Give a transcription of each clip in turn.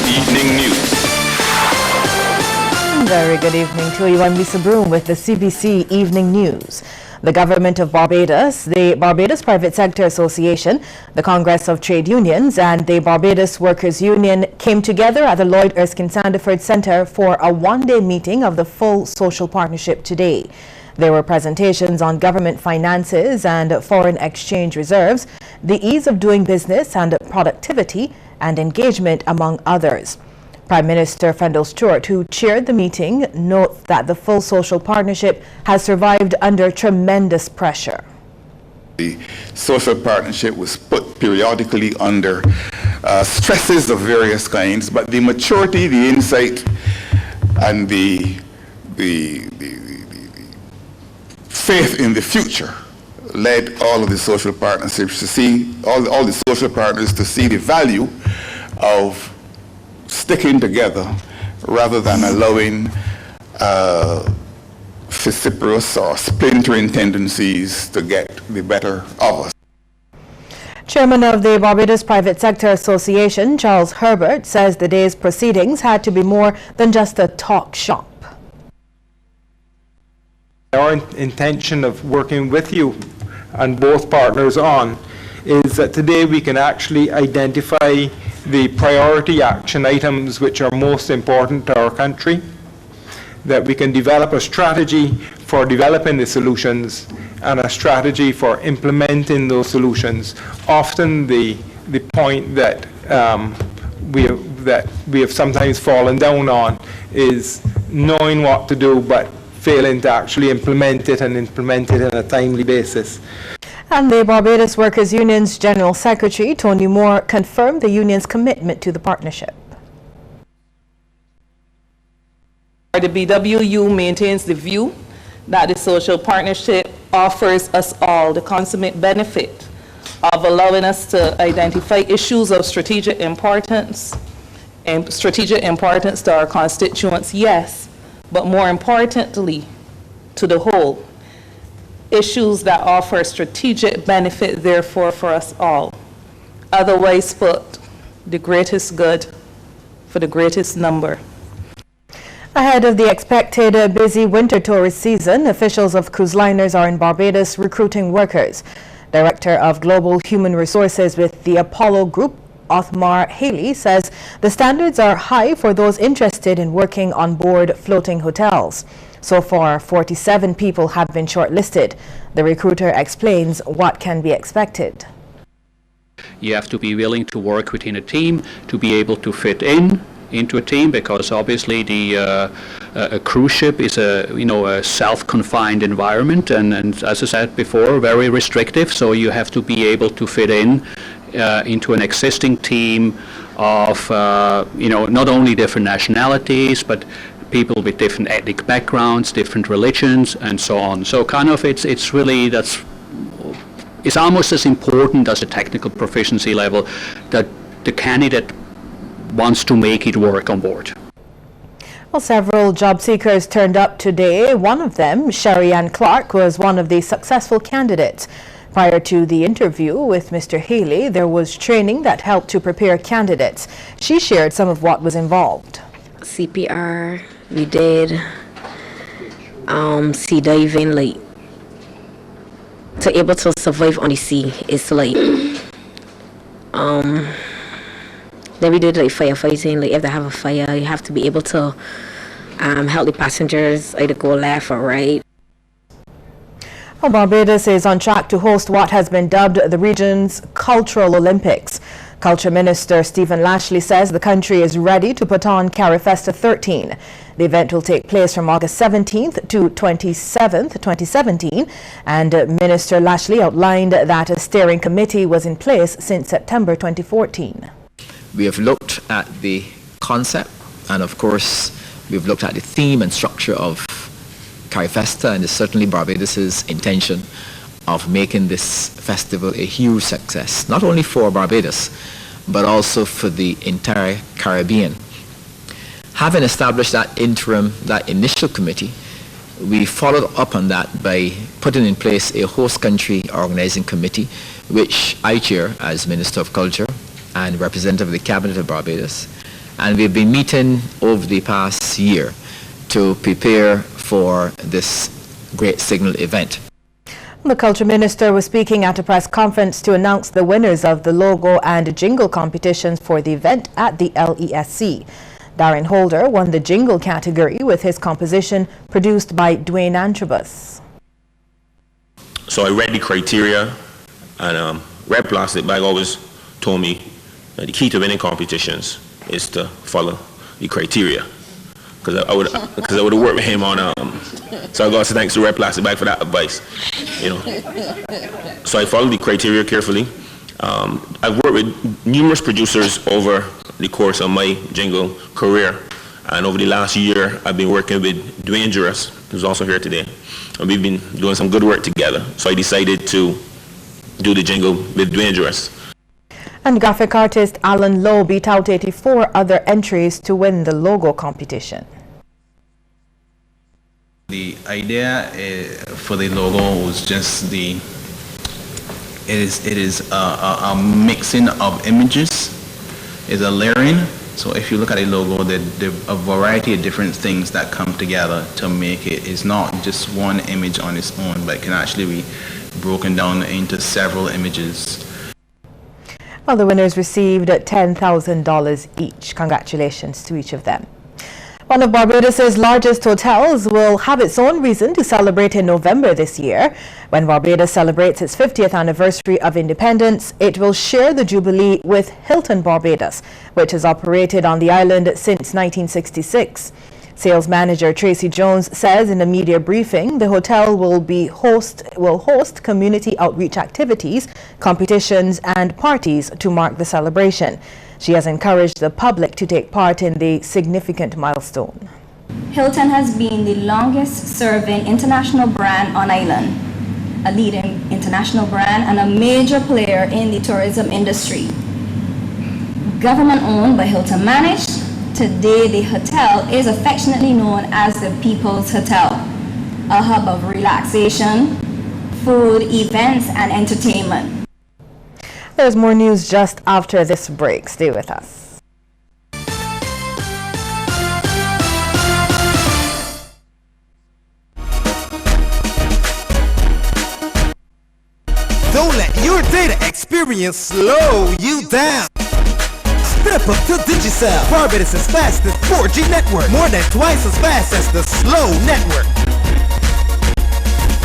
Evening News. Very good evening to you. I'm Lisa Broom with the CBC Evening News. The government of Barbados, the Barbados Private Sector Association, the Congress of Trade Unions and the Barbados Workers Union came together at the Lloyd Erskine Sandiford Centre for a one-day meeting of the full social partnership today. There were presentations on government finances and foreign exchange reserves, the ease of doing business and productivity and engagement, among others. Prime Minister Fendel Stewart, who chaired the meeting, notes that the full social partnership has survived under tremendous pressure. The social partnership was put periodically under stresses of various kinds, but the maturity, the insight, and the faith in the future led all of the social partnerships to see, all the social partners to see the value of sticking together rather than allowing vociferous or splintering tendencies to get the better of us. Chairman of the Barbados Private Sector Association, Charles Herbert, says the day's proceedings had to be more than just a talk shop. Our intention of working with you and both partners on is that today we can actually identify the priority action items which are most important to our country, that we can develop a strategy for developing the solutions and a strategy for implementing those solutions. Often the point that we have sometimes fallen down on is knowing what to do but failing to actually implement it and implement it on a timely basis. And the Barbados Workers Union's General Secretary, Tony Moore, confirmed the union's commitment to the partnership. The BWU maintains the view that the social partnership offers us all the consummate benefit of allowing us to identify issues of strategic importance to our constituents, yes, but more importantly to the whole. Issues that offer strategic benefit, therefore, for us all. Otherwise put, the greatest good for the greatest number. Ahead of the expected busy winter tourist season, officials of cruise liners are in Barbados recruiting workers. Director of Global Human Resources with the Apollo Group, Othmar Haley, says the standards are high for those interested in working on board floating hotels. So far, 47 people have been shortlisted. The recruiter explains what can be expected. You have to be willing to work within a team, to be able to fit into a team, because obviously a cruise ship is a self-confined environment, and as I said before, very restrictive. So you have to be able to fit into an existing team of not only different nationalities, but people with different ethnic backgrounds, different religions, and so on. So kind of it's really, it's almost as important as a technical proficiency level, that the candidate wants to make it work on board. Well, several job seekers turned up today. One of them, Sherry Ann Clark, was one of the successful candidates. Prior to the interview with Mr. Haley, there was training that helped to prepare candidates. She shared some of what was involved. CPR, we did sea diving, like to able to survive on the sea. It's like then we did like firefighting. Like if they have a fire, you have to be able to help the passengers either go left or right. Well, Barbados is on track to host what has been dubbed the region's Cultural Olympics. Culture Minister Stephen Lashley says the country is ready to put on CariFesta 13. The event will take place from August 17th to 27th, 2017, and Minister Lashley outlined that a steering committee was in place since September 2014. We have looked at the concept, and of course we've looked at the theme and structure of CariFesta, and it's certainly Barbados's intention of making this festival a huge success, not only for Barbados, but also for the entire Caribbean. Having established that initial committee, we followed up on that by putting in place a host country organizing committee, which I chair as Minister of Culture and representative of the Cabinet of Barbados. And we've been meeting over the past year to prepare for this great signal event. The Culture Minister was speaking at a press conference to announce the winners of the logo and jingle competitions for the event at the LESC. Darren Holder won the jingle category with his composition produced by Dwayne Antrobus. So I read the criteria, and Red Plastic Bag always told me that the key to winning competitions is to follow the criteria. Because I would have worked with him on, so I got to say thanks to Red Plastic Bag for that advice, you know. So I followed the criteria carefully. I've worked with numerous producers over the course of my jingle career, and over the last year I've been working with Dwayne Antrobus, who's also here today, and we've been doing some good work together. So I decided to do the jingle with Dwayne Antrobus. And graphic artist Alan Lowe beat out 84 other entries to win the logo competition. The idea for the logo was just it is a mixing of images, is a layering. So if you look at a logo, there are a variety of different things that come together to make it. It's not just one image on its own, but it can actually be broken down into several images. Well, the winners received $10,000 each. Congratulations to each of them. One of Barbados' largest hotels will have its own reason to celebrate in November this year. When Barbados celebrates its 50th anniversary of independence, it will share the jubilee with Hilton Barbados, which has operated on the island since 1966. Sales manager Tracy Jones says in a media briefing the hotel will host community outreach activities, competitions and parties to mark the celebration. She has encouraged the public to take part in the significant milestone. Hilton has been the longest serving international brand on island, a leading international brand and a major player in the tourism industry. Government owned but Hilton managed, today the hotel is affectionately known as the People's Hotel, a hub of relaxation, food, events and entertainment. There's more news just after this break. Stay with us. Don't let your data experience slow you down. Step up to Digicel, Barbados' fastest 4G network, more than twice as fast as the slow network.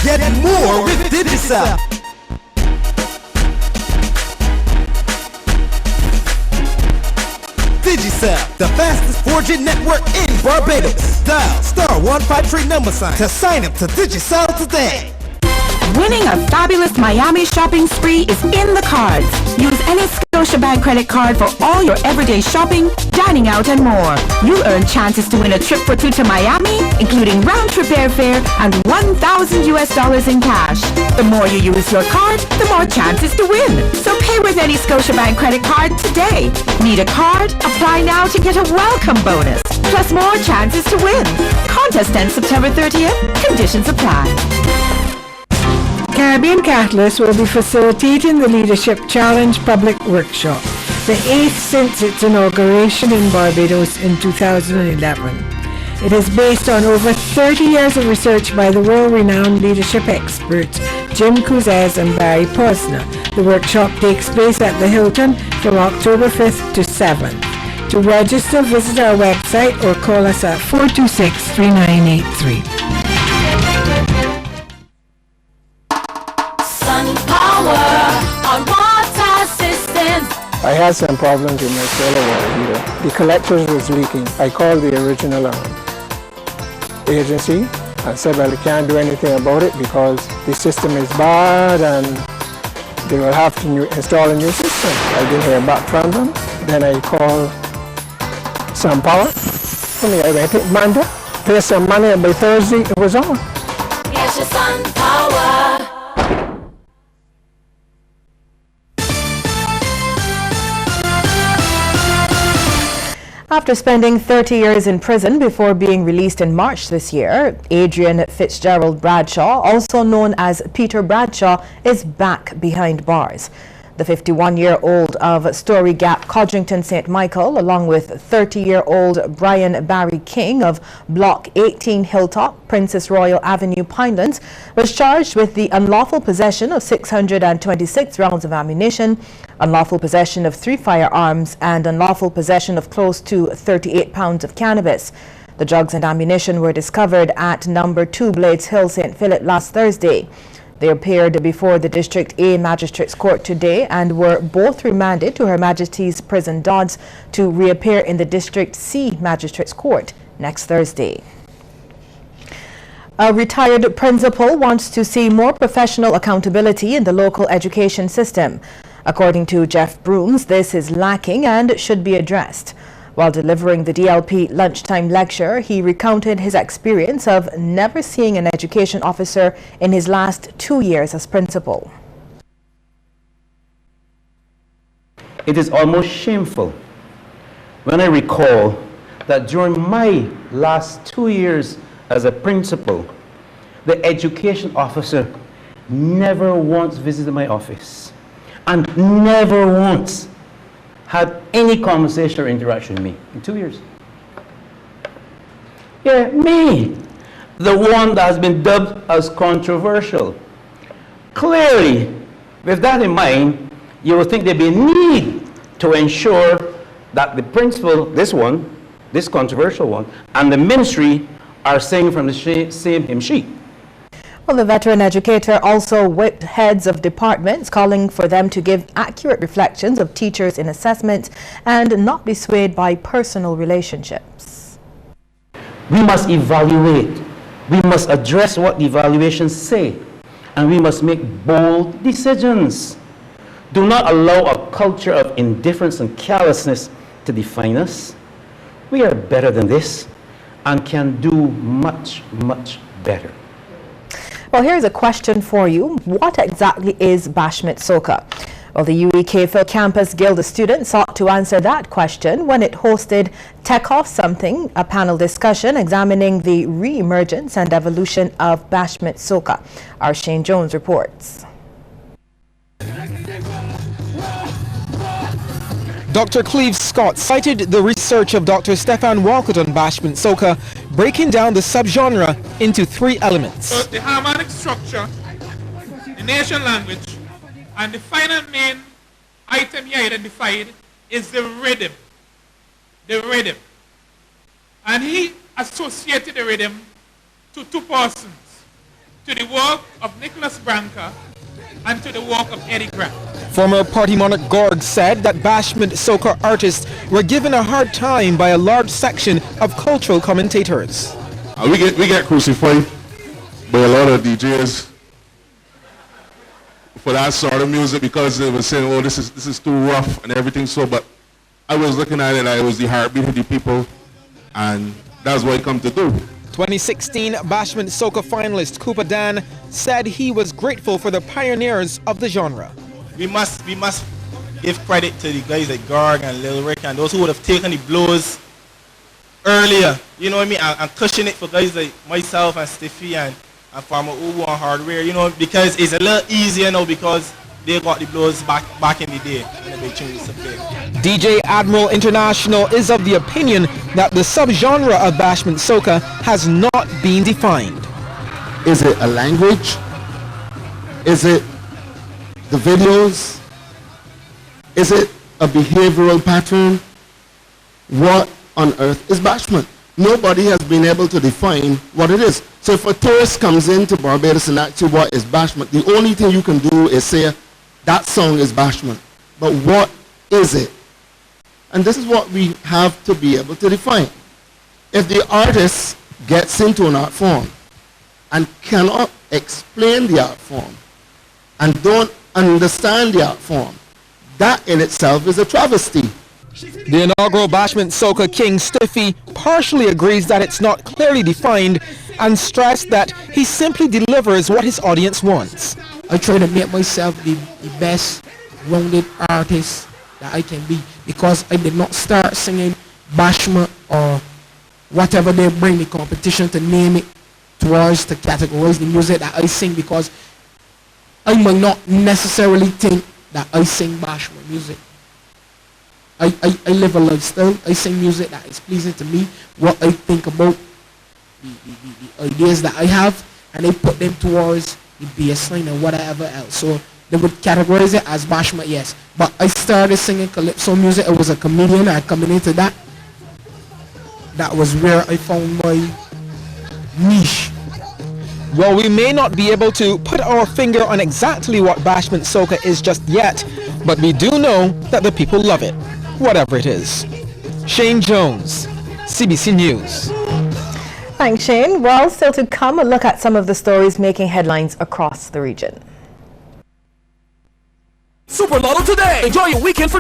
Get more with Digicel. Digicel, the fastest 4G network in Barbados. Dial *153# to sign up to Digicel today. Winning a fabulous Miami shopping spree is in the cards. Use any Scotiabank credit card for all your everyday shopping, dining out and more. You'll earn chances to win a trip for two to Miami, including round-trip airfare and $1,000 in cash. The more you use your card, the more chances to win. So pay with any Scotiabank credit card today. Need a card? Apply now to get a welcome bonus. Plus more chances to win. Contest ends September 30th. Conditions apply. Caribbean Catalyst will be facilitating the Leadership Challenge Public Workshop, the 8th since its inauguration in Barbados in 2011. It is based on over 30 years of research by the world-renowned leadership experts Jim Couzès and Barry Posner. The workshop takes place at the Hilton from October 5th to 7th. To register, visit our website or call us at 426-3983. I had some problems with my solar water heater. The collectors was leaking. I called the original agency and said, well, they can't do anything about it because the system is bad and they will have to install a new system. I didn't hear back from them. Then I called SunPower. I went to Monday, paid some money, and by Thursday it was on. Get your SunPower. After spending 30 years in prison before being released in March this year, Adrian Fitzgerald Bradshaw, also known as Peter Bradshaw, is back behind bars. The 51-year-old of Story Gap, Codrington, St. Michael, along with 30-year-old Brian Barry King of Block 18 Hilltop, Princess Royal Avenue, Pinelands, was charged with the unlawful possession of 626 rounds of ammunition, unlawful possession of 3 firearms, and unlawful possession of close to 38 pounds of cannabis. The drugs and ammunition were discovered at number 2 Blades Hill, St. Philip last Thursday. They appeared before the District A Magistrates Court today and were both remanded to Her Majesty's Prison Dodds to reappear in the District C Magistrates Court next Thursday. A retired principal wants to see more professional accountability in the local education system. According to Jeff Brooms, this is lacking and should be addressed. While delivering the DLP lunchtime lecture, he recounted his experience of never seeing an education officer in his last 2 years as principal. It is almost shameful when I recall that during my last 2 years as a principal, the education officer never once visited my office and never once had any conversation or interaction with me in 2 years. Yeah, me, the one that has been dubbed as controversial. Clearly, with that in mind, you would think there'd be a need to ensure that the principal, this controversial one, and the ministry are singing from the same hymn sheet. Well, the veteran educator also whipped heads of departments, calling for them to give accurate reflections of teachers in assessment and not be swayed by personal relationships. We must evaluate. We must address what the evaluations say, and we must make bold decisions. Do not allow a culture of indifference and carelessness to define us. We are better than this and can do much, much better. Well, here's a question for you. What exactly is Bashment Soca? Well, the UEK Phil Campus Guild of Students sought to answer that question when it hosted Tech Off Something, a panel discussion examining the re-emergence and evolution of Bashment Soca. Our Shane Jones reports. Dr. Cleve Scott cited the research of Dr. Stefan Walcott on Bashment Soca, breaking down the subgenre into 3 elements. So the harmonic structure, the nation language, and the final main item he identified is the rhythm. The rhythm. And he associated the rhythm to 2 persons, to the work of Nicholas Branca and to the work of Eddie Grant. Former party monarch Gorg said that Bashment Soca artists were given a hard time by a large section of cultural commentators. We get crucified by a lot of DJs for that sort of music because they were saying, oh, this is too rough and everything. So, but I was looking at it, I was the heartbeat of the people, and that's what I come to do. 2016 Bashment Soca finalist Cooper Dan said he was grateful for the pioneers of the genre. We must give credit to the guys like Gorg and Lil Rick and those who would have taken the blows earlier, you know what I mean, and cushion it for guys like myself and Stiffy and Farmer Ubu and Hardware, you know, because it's a little easier now because they got the blows back in the day and the big tunes to play. DJ Admiral International is of the opinion that the subgenre of Bashment Soca has not been defined. Is it a language? Is it the videos? Is it a behavioral pattern? What on earth is bashment? Nobody has been able to define what it is. So if a tourist comes into Barbados and asks you what is bashment, the only thing you can do is say, that song is bashment. But what is it? And this is what we have to be able to define. If the artist gets into an art form and cannot explain the art form and don't understand the art form, that in itself is a travesty. The inaugural Bashment Soca king Stiffy partially agrees that it's not clearly defined and stressed that he simply delivers what his audience wants. I try to make myself the best rounded artist that I can be, because I did not start singing bashment or whatever they bring the competition to name it towards to categorize the music that I sing, because I might not necessarily think that I sing bashment music. I live a lifestyle. I sing music that is pleasing to me, what I think about, the ideas that I have, and I put them towards the bassline and whatever else. So they would categorize it as bashment, yes. But I started singing calypso music. I was a comedian. I coming into that. That was where I found my niche. Well, we may not be able to put our finger on exactly what bashment soca is just yet, but we do know that the people love it, whatever it is. Shane Jones, CBC News. Thanks, Shane. Well, still to come, a look at some of the stories making headlines across the region. Super Lotto today. Enjoy your weekend for